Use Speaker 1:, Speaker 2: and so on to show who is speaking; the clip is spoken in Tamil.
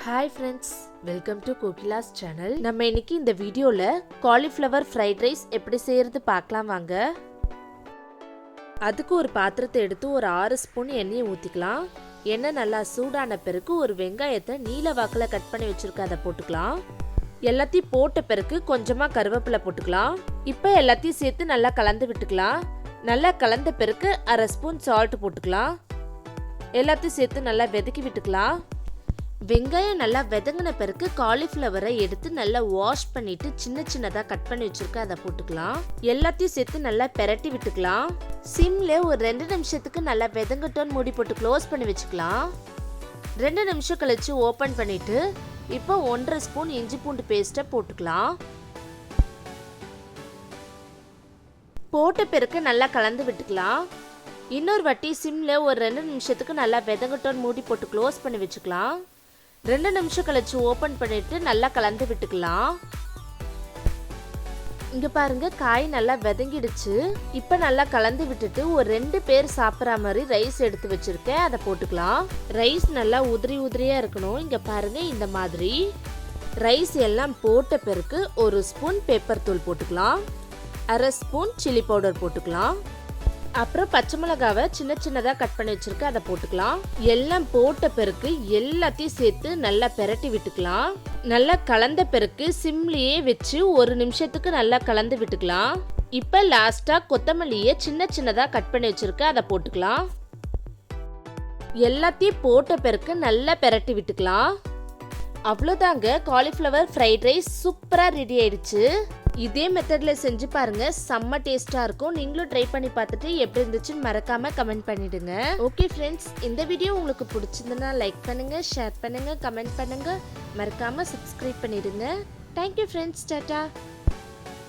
Speaker 1: Hi friends, welcome to Kokila's channel. நம்ம இன்னைக்கு இந்த வீடியோல காலிஃப்ளவர் ஃப்ரைட் ரைஸ் எப்படி செய்யறது பார்க்கலாம் வாங்க. அதுக்கு ஒரு பாத்திரத்தை எடுத்து ஒரு 6 ஸ்பூன் எண்ணெயை ஊத்திக்கலாம். எண்ணெய் நல்லா சூடான பிறகு ஒரு வெங்காயத்தை நீல வாக்குல கட் பண்ணி வச்சிருக்க அதை போட்டுக்கலாம். எல்லாத்தையும் போட்ட பிறகு கொஞ்சமா கருவேப்பிலை போட்டுக்கலாம். இப்போ எல்லாத்தையும் சேர்த்து நல்லா கலந்து விட்டுக்கலாம். நல்லா கலந்த பிறகு 1/2 ஸ்பூன் சால்ட் போட்டுக்கலாம். எல்லாத்தையும் சேர்த்து நல்லா வதக்கி விட்டுக்கலாம். வெங்காயம் நல்லா வதங்கின பிறகு காலிஃப்ளவரை எடுத்து நல்லா வாஷ் பண்ணிட்டு சின்ன சின்னதா கட் பண்ணி வச்சிருக்க அதை போட்டுக்கலாம். எல்லாத்தையும் சேர்த்து நல்லா பெரட்டி விட்டுக்கலாம். சிம்ல ஒரு 2 நிமிஷத்துக்கு நல்லா வதங்கட்டோன்னு மூடி போட்டு க்ளோஸ் பண்ணி வச்சுக்கலாம். 2 நிமிஷம் கழிச்சு ஓபன் பண்ணிட்டு இப்போ 1/2 ஸ்பூன் இஞ்சி பூண்டு பேஸ்ட்டை போட்டுக்கலாம். போட்ட பிறகு நல்லா கலந்து விட்டுக்கலாம். இன்னொரு வாட்டி சிம்ல ஒரு 2 நிமிஷத்துக்கு நல்லா வதங்கட்டோன்னு மூடி போட்டு க்ளோஸ் பண்ணி வச்சுக்கலாம். 2 நிமிஷம் கழிச்சு ஓபன் பண்ணிட்டு நல்லா கலந்து விட்டுக்கலாம். இங்க பாருங்க காய் நல்லா வதங்கிடுச்சு. இப்போ நல்லா கலந்து விட்டுட்டு ஒரு 2 பேர் சாப்பிட்ற மாதிரி ரைஸ் எடுத்து வச்சிருக்கேன் அதை போட்டுக்கலாம். ரைஸ் நல்லா உதிரி உதிரியா இருக்கணும். இங்க பாருங்க இந்த மாதிரி. ரைஸ் எல்லாம் போட்ட பிறகு 1 ஸ்பூன் பெப்பர் தூள் போட்டுக்கலாம். 1/2 ஸ்பூன் சில்லி பவுடர் போட்டுக்கலாம். அப்புறம் பச்சை மிளகாவை சின்ன சின்னதா கட் பண்ணி வச்சிருக்க அதை போட்டுக்கலாம். எல்லாம் போட்ட பிறகு எல்லாத்தையும் சேர்த்து நல்லா பெரட்டி விட்டுக்கலாம். நல்லா கலந்த பிறகு சிம்லயே வச்சு 1 நிமிஷத்துக்கு நல்லா கலந்து விட்டுக்கலாம். இப்ப லாஸ்டா கொத்தமல்லியை சின்ன சின்னதா கட் பண்ணி வச்சிருக்க அதை போட்டுக்கலாம். எல்லாத்தையும் போட்ட பிறகு நல்லா பெரட்டி விட்டுக்கலாம். அவ்வளோதாங்க, காலிஃப்ளவர் ஃப்ரைட் ரைஸ் சூப்பரா ரெடி ஆயிடுச்சு. இதே மெத்தட்ல செஞ்சு பாருங்க, செம்ம டேஸ்டா இருக்கும். நீங்களும் ட்ரை பண்ணி பார்த்துட்டு எப்படி இருந்துச்சுன்னு மறக்காம கமெண்ட் பண்ணிடுங்க. ஓகே ஃப்ரெண்ட்ஸ், இந்த வீடியோ உங்களுக்கு பிடிச்சிருந்தனா லைக் பண்ணுங்க, ஷேர் பண்ணுங்க, கமெண்ட் பண்ணுங்க, மறக்காம சப்ஸ்கிரைப் பண்ணிடுங்க. Thank you friends, Tata.